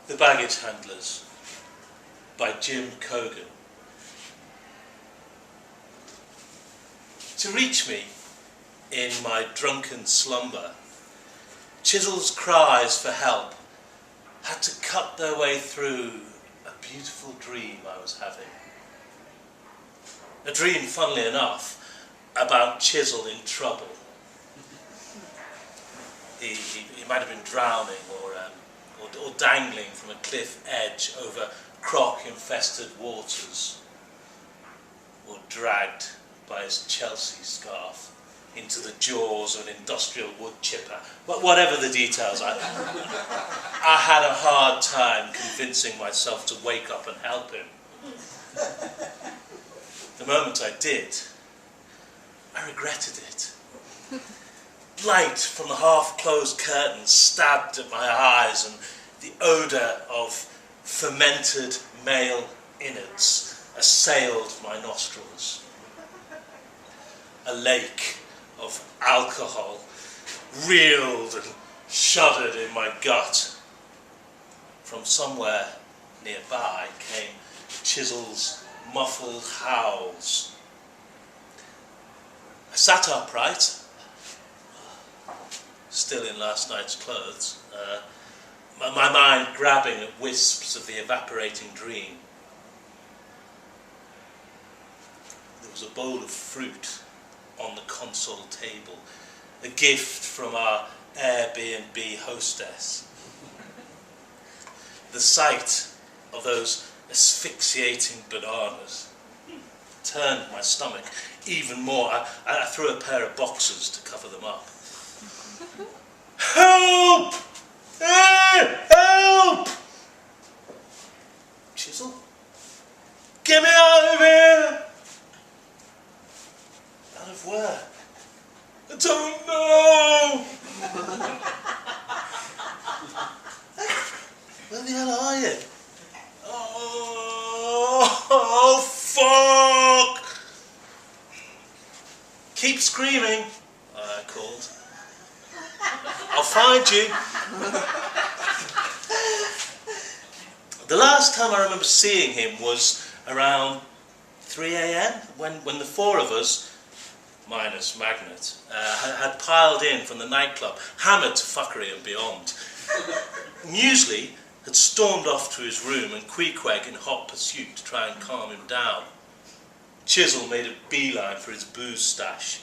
The Baggage Handlers by Jim Cogan. To reach me in my drunken slumber, Chisel's cries for help had to cut their way through a beautiful dream I was having. A dream, funnily enough, about Chisel in trouble. He might have been drowning or dangling from a cliff edge over croc-infested waters, or dragged by his Chelsea scarf into the jaws of an industrial wood chipper. But whatever the details, I had a hard time convincing myself to wake up and help him. The moment I did, I regretted it. Light from the half-closed curtains stabbed at my eyes, and the odour of fermented male innards assailed my nostrils. A lake of alcohol reeled and shuddered in my gut. From somewhere nearby came Chisel's muffled howls. I sat upright, still in last night's clothes, my mind grabbing at wisps of the evaporating dream. There was a bowl of fruit on the console table, a gift from our Airbnb hostess. The sight of those asphyxiating bananas turned my stomach even more. I threw a pair of boxers to cover them up. Help! Help! Chisel? Get me out of here! Out of where? I don't know! Where the hell are you? Oh, fuck! Keep screaming, I called. I'll find you. The last time I remember seeing him was around 3 a.m. when the four of us, minus Magnet, had piled in from the nightclub, hammered to fuckery and beyond. Muesli had stormed off to his room, and Queequeg in hot pursuit to try and calm him down. Chisel made a beeline for his booze stash.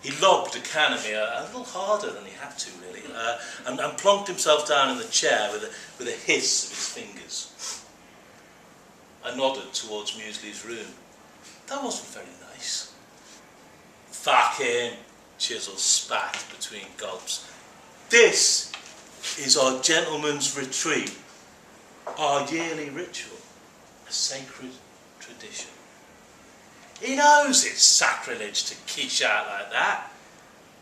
He lobbed a can at me a little harder than he had to, really, and plonked himself down in the chair with a hiss of his fingers. I nodded towards Muesli's room. That wasn't very nice. Fucking, Chisel spat between gulps. This is our gentleman's retreat, our yearly ritual, a sacred tradition. He knows it's sacrilege to quiche out like that.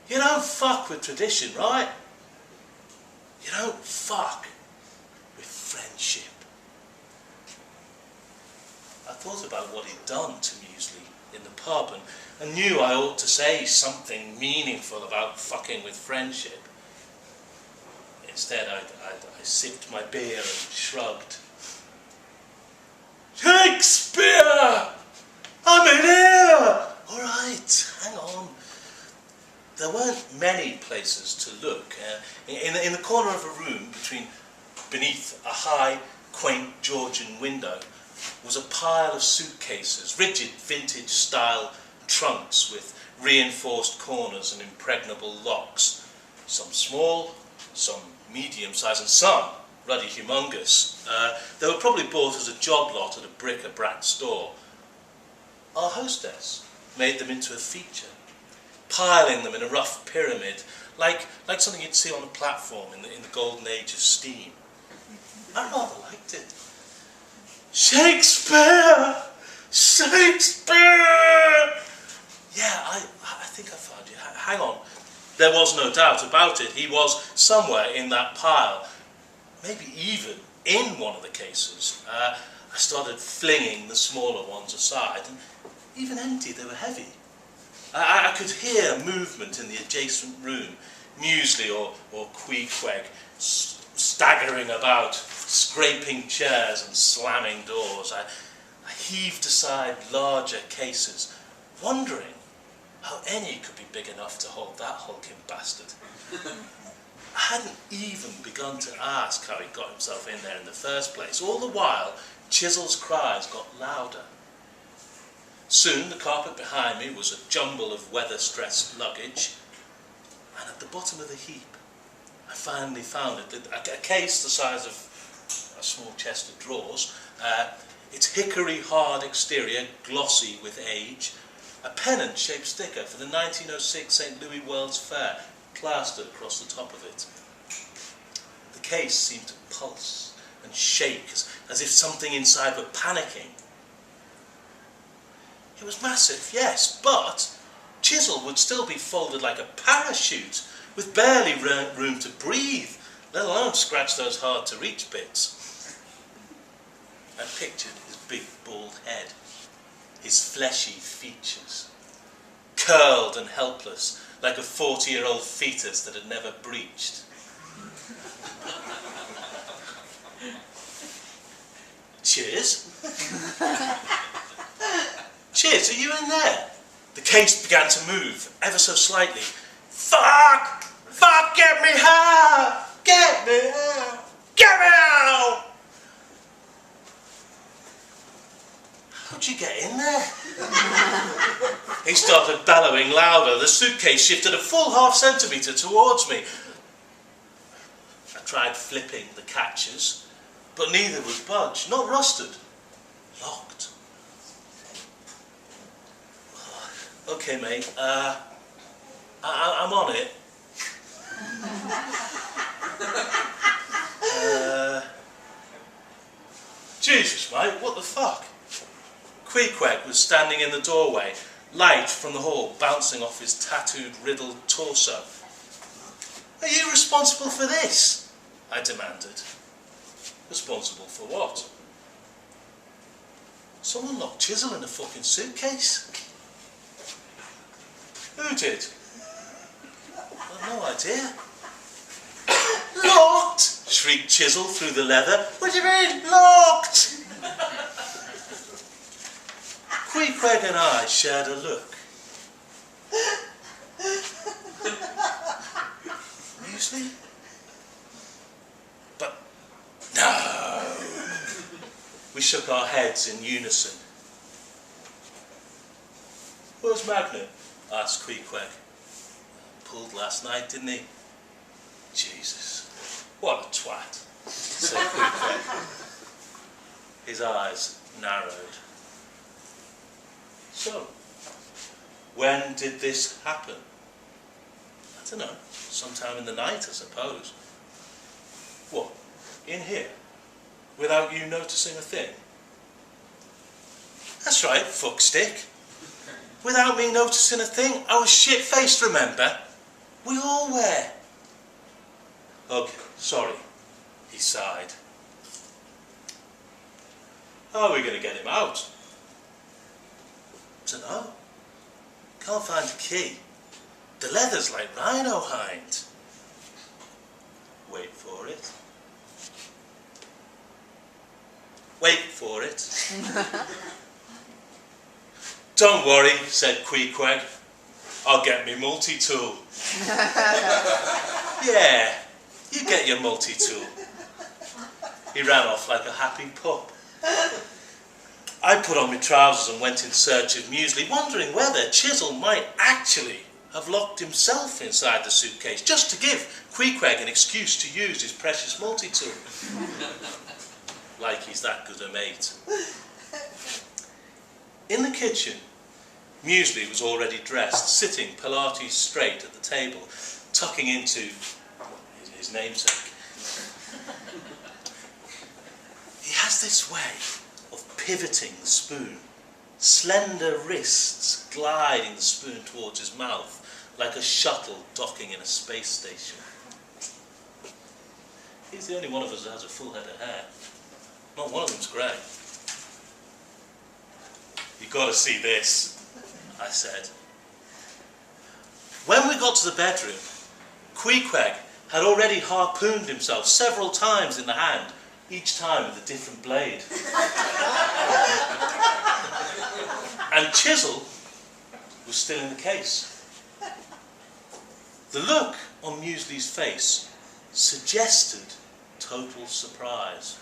You don't fuck with tradition, right? You don't fuck with friendship. I thought about what he'd done to Muesli in the pub and knew I ought to say something meaningful about fucking with friendship. Instead, I sipped my beer and shrugged. Shakespeare! I'm in here! All right, hang on. There weren't many places to look. In the corner of a room, beneath a high, quaint Georgian window, was a pile of suitcases, rigid vintage-style trunks with reinforced corners and impregnable locks. Some small, some medium-sized, and some bloody humongous. They were probably bought as a job lot at a bric-a-brac store. Our hostess made them into a feature, piling them in a rough pyramid, like something you'd see on a platform in the golden age of steam. I rather liked it. Shakespeare! Shakespeare! Yeah, I think I found you. Hang on. There was no doubt about it. He was somewhere in that pile, maybe even in one of the cases. I started flinging the smaller ones aside, and even empty, they were heavy. I could hear movement in the adjacent room, Muesli or Queequeg staggering about, scraping chairs and slamming doors. I heaved aside larger cases, wondering how any could be big enough to hold that hulking bastard. I hadn't even begun to ask how he got himself in there in the first place. All the while, Chisel's cries got louder. Soon the carpet behind me was a jumble of weather-stressed luggage, and at the bottom of the heap I finally found it, a case the size of a small chest of drawers, its hickory-hard exterior glossy with age, a pennant-shaped sticker for the 1906 St. Louis World's Fair plastered across the top of it. The case seemed to pulse and shake as if something inside were panicking. It was massive, yes, but Chisel would still be folded like a parachute, with barely room to breathe, let alone scratch those hard-to-reach bits. I pictured his big bald head, his fleshy features, curled and helpless, like a 40-year-old fetus that had never breached. Cheers? Cheers, are you in there? The case began to move, ever so slightly. Fuck! Fuck, get me out! Get me out! Get me out! How'd you get in there? He started bellowing louder. The suitcase shifted a full ½ centimetre towards me. I tried flipping the catches, but neither would budge. Not rusted. Locked. Okay, mate. I'm on it. Jesus, mate, what the fuck? Queequeg was standing in the doorway, light from the hall bouncing off his tattooed, riddled torso. Are you responsible for this? I demanded. Responsible for what? Someone locked Chisel in a fucking suitcase. Who did? I've no idea. Locked! Shrieked Chisel through the leather. What do you mean, locked? Queequeg and I shared a look. Muesli? But no! We shook our heads in unison. Where's Magnet? Asked Queequeg. Pulled last night, didn't he? Jesus, what a twat, said Queequeg. His eyes narrowed. So, when did this happen? I don't know, sometime in the night, I suppose. What, in here? Without you noticing a thing? That's right, fuckstick. Without me noticing a thing, I was shit-faced, remember? We all were. Okay, sorry, he sighed. How are we going to get him out? Dunno. Can't find the key. The leather's like rhino hide. Wait for it. Wait for it. Don't worry, said Queequeg. I'll get me multi-tool. Yeah, you get your multi-tool. He ran off like a happy pup. I put on my trousers and went in search of Muesli, wondering whether Chisel might actually have locked himself inside the suitcase, just to give Queequeg an excuse to use his precious multi-tool. Like he's that good a mate. In the kitchen, Muesli was already dressed, sitting Pilates straight at the table, tucking into his namesake. He has this way of pivoting the spoon, slender wrists gliding the spoon towards his mouth, like a shuttle docking in a space station. He's the only one of us that has a full head of hair. Not one of them's grey. You've got to see this, I said. When we got to the bedroom, Queequeg had already harpooned himself several times in the hand, each time with a different blade. And chisel was still in the case. The look on Muesli's face suggested total surprise.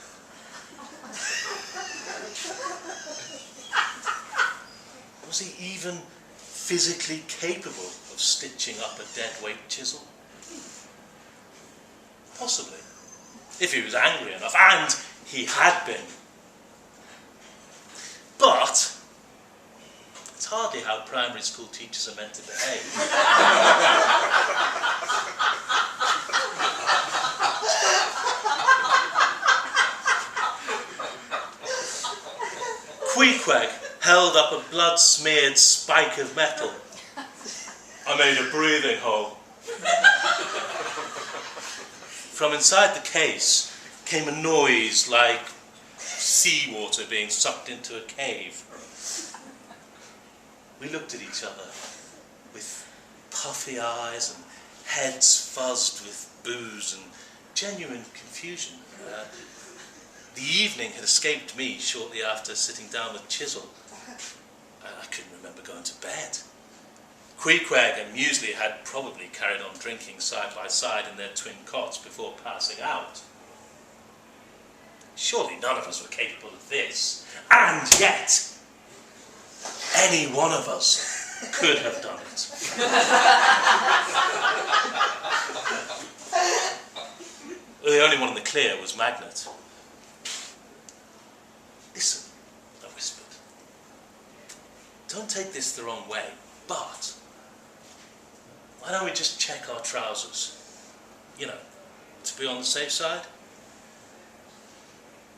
Was he even physically capable of stitching up a deadweight chisel? Possibly, if he was angry enough, and he had been. But it's hardly how primary school teachers are meant to behave. Queequeg held up a blood-smeared spike of metal. I made a breathing hole. From inside the case came a noise like seawater being sucked into a cave. We looked at each other with puffy eyes and heads fuzzed with booze and genuine confusion. The evening had escaped me shortly after sitting down with Chisel. I couldn't remember going to bed. Queequeg and Muesli had probably carried on drinking side by side in their twin cots before passing out. Surely none of us were capable of this. And yet, any one of us could have done it. The only one in the clear was Magnet. Listen, I whispered. Don't take this the wrong way, but why don't we just check our trousers? You know, to be on the safe side.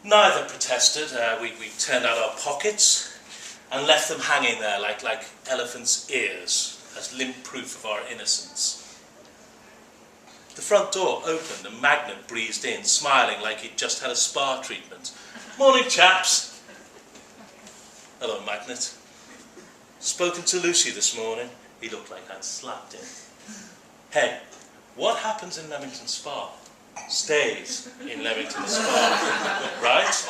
Neither protested. We turned out our pockets and left them hanging there like elephants' ears as limp proof of our innocence. The front door opened and Magnet breezed in, smiling like he'd just had a spa treatment. Morning, chaps. Hello, Magnet. Spoken to Lucy this morning. He looked like I'd slapped him. Hey, what happens in Leamington Spa stays in Leamington Spa, right?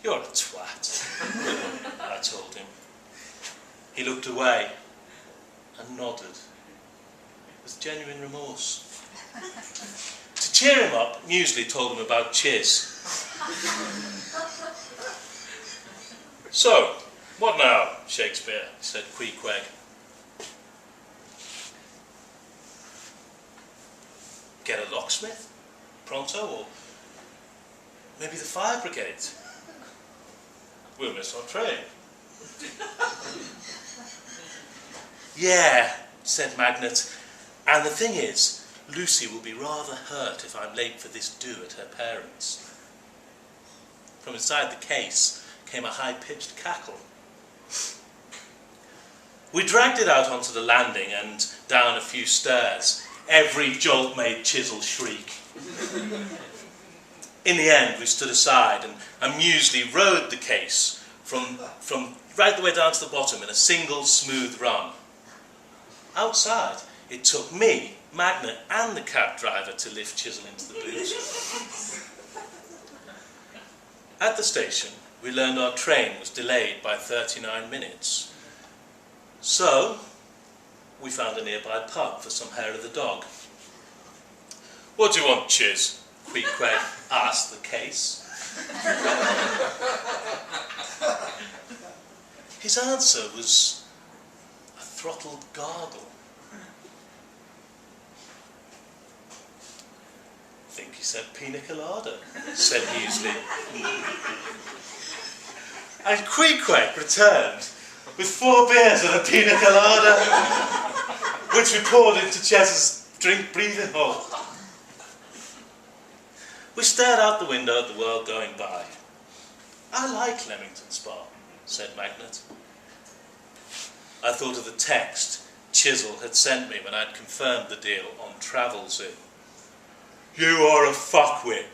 You're a twat, I told him. He looked away and nodded with genuine remorse. To cheer him up, Muesli told him about Chiz. So, what now, Shakespeare? Said Queequeg. Get a locksmith? Pronto? Or maybe the fire brigade? We'll miss our train. Yeah, said Magnet. And the thing is, Lucy will be rather hurt if I'm late for this do at her parents'. From inside the case came a high-pitched cackle. We dragged it out onto the landing and down a few stairs. Every jolt made Chisel shriek. In the end, we stood aside and Muesli rode the case from right the way down to the bottom in a single smooth run. Outside, it took me, Magnet, and the cab driver to lift Chisel into the boot. At the station, we learned our train was delayed by 39 minutes. So, we found a nearby pub for some hair of the dog. What do you want, Chiz? Queequeg asked the case. His answer was a throttled gargle. I think he said pina colada, said Muesli. And Queequeg returned with 4 beers and a pina colada, which we poured into Chez's drink breathing hole. We stared out the window at the world going by. I like Leamington Spa, said Magnet. I thought of the text Chisel had sent me when I'd confirmed the deal on Travelzoo. You are a fuckwit.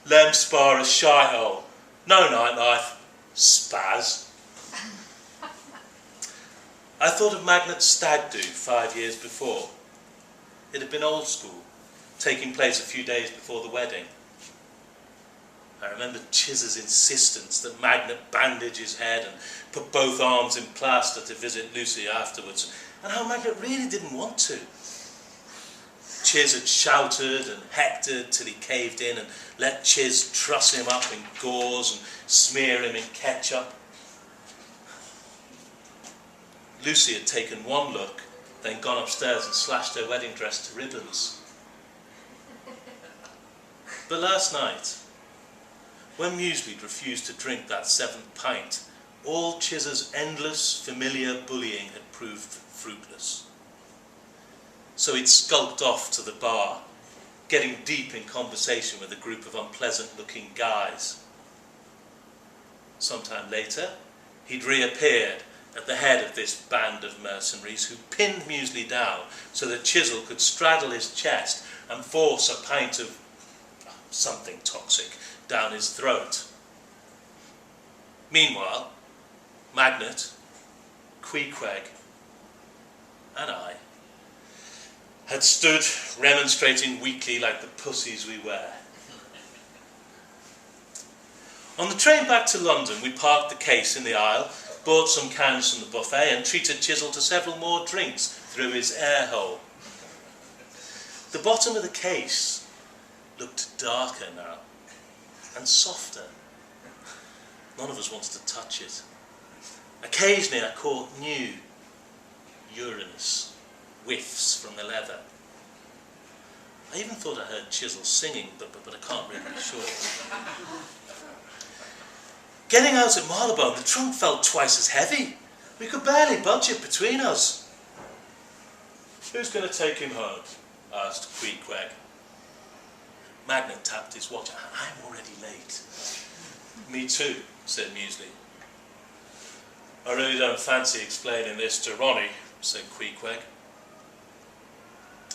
Lem Spa a shithole. No nightlife. Spaz. I thought of Magnet's stag do 5 years before. It had been old school, taking place a few days before the wedding. I remember Chiz's insistence that Magnet bandage his head and put both arms in plaster to visit Lucy afterwards, and how Magnet really didn't want to. Chiz had shouted and hectored till he caved in and let Chiz truss him up in gauze and smear him in ketchup. Lucy had taken one look, then gone upstairs and slashed her wedding dress to ribbons. But last night, when Muesli'd refused to drink that 7th pint, all Chiz's endless, familiar bullying had proved fruitless. So he'd skulked off to the bar, getting deep in conversation with a group of unpleasant-looking guys. Sometime later, he'd reappeared at the head of this band of mercenaries who pinned Muesli down so that Chisel could straddle his chest and force a pint of something toxic down his throat. Meanwhile, Magnet, Queequeg, and I had stood remonstrating weakly like the pussies we were. On the train back to London, we parked the case in the aisle, bought some cans from the buffet and treated Chisel to several more drinks through his air hole. The bottom of the case looked darker now and softer. None of us wanted to touch it. Occasionally I caught new, urinous whiffs from the leather. I even thought I heard Chisel singing, but I can't really be sure. Getting out at Marylebone, the trunk felt twice as heavy. We could barely budge it between us. "Who's going to take him home?" asked Queequeg. Magnet tapped his watch. "I'm already late." "Me too," said Muesli. "I really don't fancy explaining this to Ronnie," said Queequeg.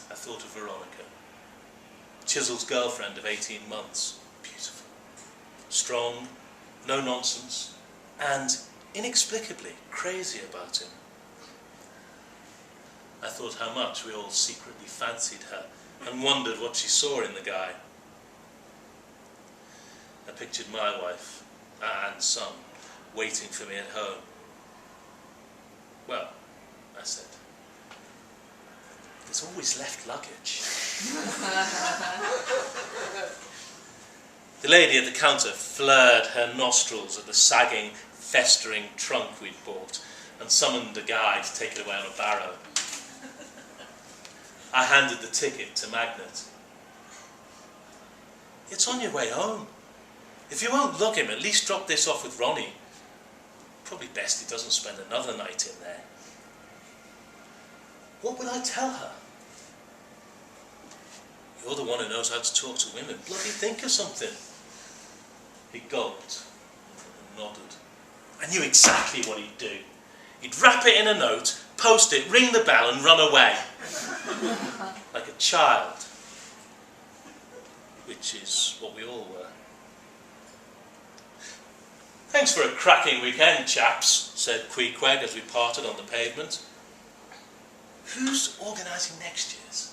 I thought of Veronica, Chisel's girlfriend of 18 months. Beautiful, strong, no nonsense, and inexplicably crazy about him. I thought how much we all secretly fancied her and wondered what she saw in the guy. I pictured my wife and son waiting for me at home. "Well," I said, "there's always left luggage." The lady at the counter flared her nostrils at the sagging, festering trunk we'd bought and summoned a guy to take it away on a barrow. I handed the ticket to Magnet. "It's on your way home. If you won't lug him, at least drop this off with Ronnie. Probably best he doesn't spend another night in there." "What would I tell her?" "You're the one who knows how to talk to women. Bloody think of something." He gulped and nodded. I knew exactly what he'd do. He'd wrap it in a note, post it, ring the bell and run away. Like a child. Which is what we all were. "Thanks for a cracking weekend, chaps," said Queequeg as we parted on the pavement. "Who's organising next year's?"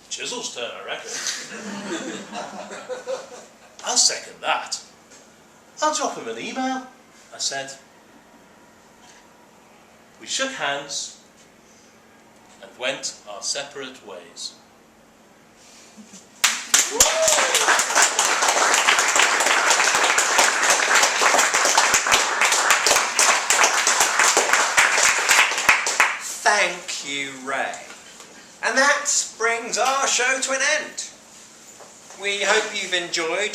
"Chisel's turn, I reckon." "I'll second that." "I'll drop him an email," I said. We shook hands and went our separate ways. Thank you, Ray. And that brings our show to an end. We hope you've enjoyed